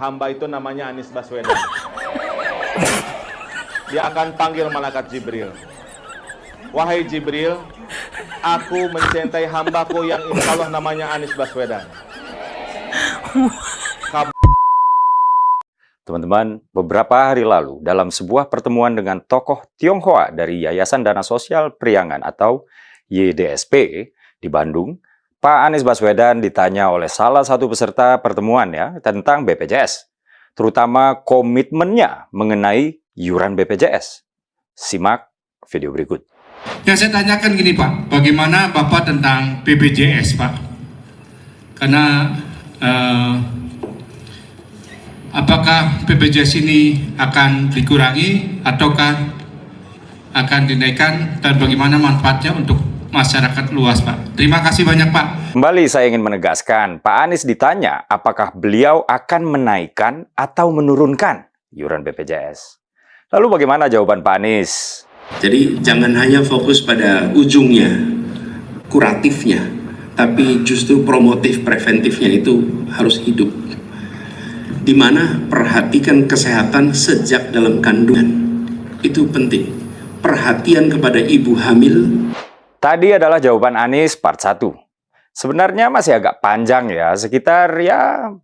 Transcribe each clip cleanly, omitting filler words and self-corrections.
hamba itu namanya Anies Baswedan. Dia akan panggil malaikat Jibril. Wahai Jibril, aku mencintai hambaku yang insya Allah namanya Anies Baswedan. Teman-teman, beberapa hari lalu dalam sebuah pertemuan dengan tokoh Tionghoa dari Yayasan Dana Sosial Priangan atau YDSP di Bandung, Pak Anies Baswedan ditanya oleh salah satu peserta pertemuan tentang BPJS, terutama komitmennya mengenai iuran BPJS. Simak video berikut. Yang saya tanyakan gini Pak, bagaimana Bapak tentang BPJS Pak? Karena apakah BPJS ini akan dikurangi ataukah akan dinaikkan dan bagaimana manfaatnya untuk masyarakat luas Pak? Terima kasih banyak Pak. Kembali saya ingin menegaskan, Pak Anies ditanya apakah beliau akan menaikkan atau menurunkan iuran BPJS. Lalu bagaimana jawaban Pak Anies? Jadi jangan hanya fokus pada ujungnya, kuratifnya, tapi justru promotif preventifnya itu harus hidup. Di mana perhatikan kesehatan sejak dalam kandungan itu penting. Perhatian kepada ibu hamil. Tadi adalah jawaban Anies part 1. Sebenarnya masih agak panjang sekitar 2-3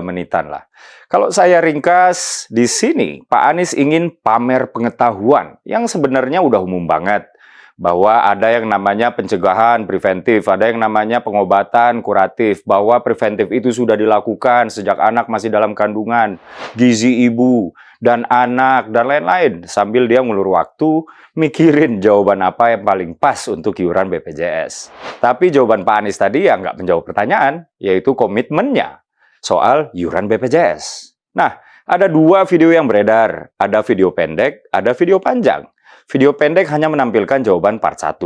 menitan lah. Kalau saya ringkas di sini, Pak Anies ingin pamer pengetahuan yang sebenarnya udah umum banget. Bahwa ada yang namanya pencegahan preventif, ada yang namanya pengobatan kuratif, bahwa preventif itu sudah dilakukan sejak anak masih dalam kandungan, gizi ibu, dan anak, dan lain-lain. Sambil dia ngulur waktu, mikirin jawaban apa yang paling pas untuk iuran BPJS. Tapi jawaban Pak Anies tadi nggak menjawab pertanyaan, yaitu komitmennya soal iuran BPJS. Nah, ada 2 video yang beredar. Ada video pendek, ada video panjang. Video pendek hanya menampilkan jawaban part 1.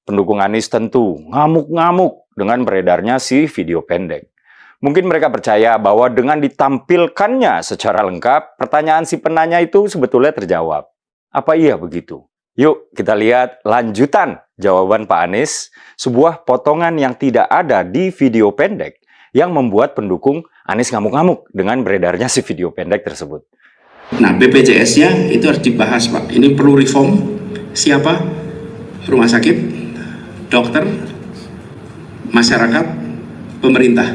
Pendukung Anies tentu ngamuk-ngamuk dengan beredarnya si video pendek. Mungkin mereka percaya bahwa dengan ditampilkannya secara lengkap, pertanyaan si penanya itu sebetulnya terjawab. Apa iya begitu? Yuk kita lihat lanjutan jawaban Pak Anies, sebuah potongan yang tidak ada di video pendek yang membuat pendukung Anies ngamuk-ngamuk dengan beredarnya si video pendek tersebut. Nah, BPJS-nya itu harus dibahas Pak. Ini perlu reform. Siapa? Rumah sakit, dokter, masyarakat, pemerintah.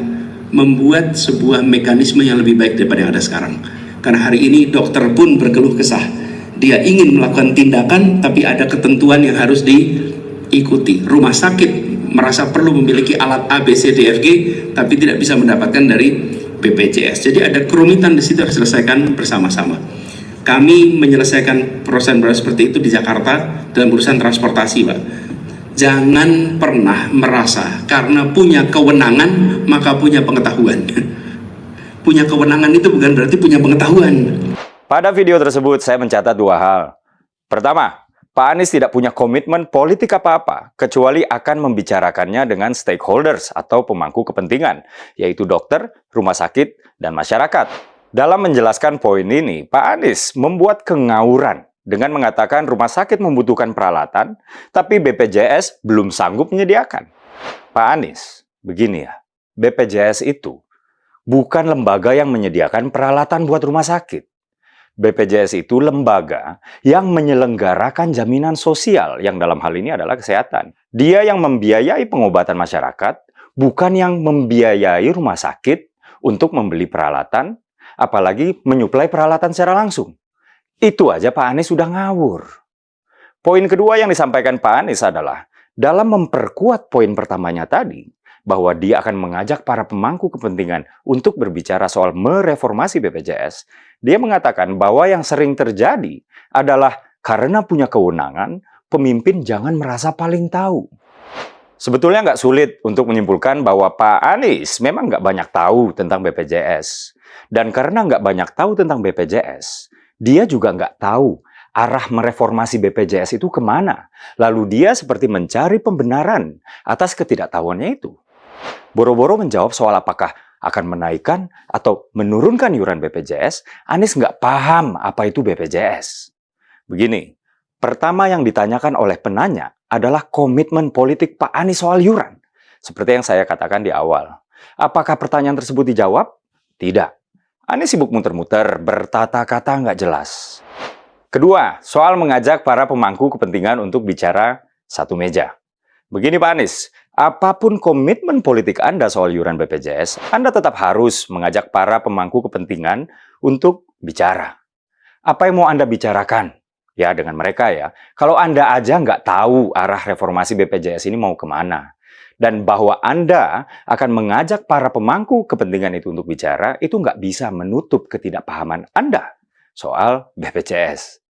Membuat sebuah mekanisme yang lebih baik daripada yang ada sekarang. Karena hari ini dokter pun berkeluh kesah. Dia ingin melakukan tindakan, tapi ada ketentuan yang harus diikuti. Rumah sakit merasa perlu memiliki alat A, B, C, D, F, G, tapi tidak bisa mendapatkan dari BPJS. Jadi ada kerumitan di situ harus diselesaikan bersama-sama. Kami menyelesaikan proses-proses seperti itu di Jakarta dalam urusan transportasi, Pak. Jangan pernah merasa karena punya kewenangan maka punya pengetahuan. Punya kewenangan itu bukan berarti punya pengetahuan. Pada video tersebut saya mencatat 2 hal. Pertama, Pak Anies tidak punya komitmen politik apa-apa, kecuali akan membicarakannya dengan stakeholders atau pemangku kepentingan, yaitu dokter, rumah sakit, dan masyarakat. Dalam menjelaskan poin ini, Pak Anies membuat kengawuran dengan mengatakan rumah sakit membutuhkan peralatan, tapi BPJS belum sanggup menyediakan. Pak Anies, begini BPJS itu bukan lembaga yang menyediakan peralatan buat rumah sakit. BPJS itu lembaga yang menyelenggarakan jaminan sosial yang dalam hal ini adalah kesehatan. Dia yang membiayai pengobatan masyarakat, bukan yang membiayai rumah sakit untuk membeli peralatan, apalagi menyuplai peralatan secara langsung. Itu aja Pak Anies sudah ngawur. Poin kedua yang disampaikan Pak Anies adalah, dalam memperkuat poin pertamanya tadi, bahwa dia akan mengajak para pemangku kepentingan untuk berbicara soal mereformasi BPJS, dia mengatakan bahwa yang sering terjadi adalah karena punya kewenangan, pemimpin jangan merasa paling tahu. Sebetulnya nggak sulit untuk menyimpulkan bahwa Pak Anies memang nggak banyak tahu tentang BPJS. Dan karena nggak banyak tahu tentang BPJS, dia juga nggak tahu arah mereformasi BPJS itu kemana. Lalu dia seperti mencari pembenaran atas ketidaktahuannya itu. Boro-boro menjawab soal apakah akan menaikkan atau menurunkan iuran BPJS, Anies nggak paham apa itu BPJS. Begini, pertama yang ditanyakan oleh penanya adalah komitmen politik Pak Anies soal iuran. Seperti yang saya katakan di awal. Apakah pertanyaan tersebut dijawab? Tidak. Anies sibuk muter-muter, bertata kata nggak jelas. Kedua, soal mengajak para pemangku kepentingan untuk bicara satu meja. Begini Pak Anies, apapun komitmen politik Anda soal iuran BPJS, Anda tetap harus mengajak para pemangku kepentingan untuk bicara. Apa yang mau Anda bicarakan? Ya dengan mereka ya. Kalau Anda aja nggak tahu arah reformasi BPJS ini mau kemana, dan bahwa Anda akan mengajak para pemangku kepentingan itu untuk bicara, itu nggak bisa menutup ketidakpahaman Anda soal BPJS.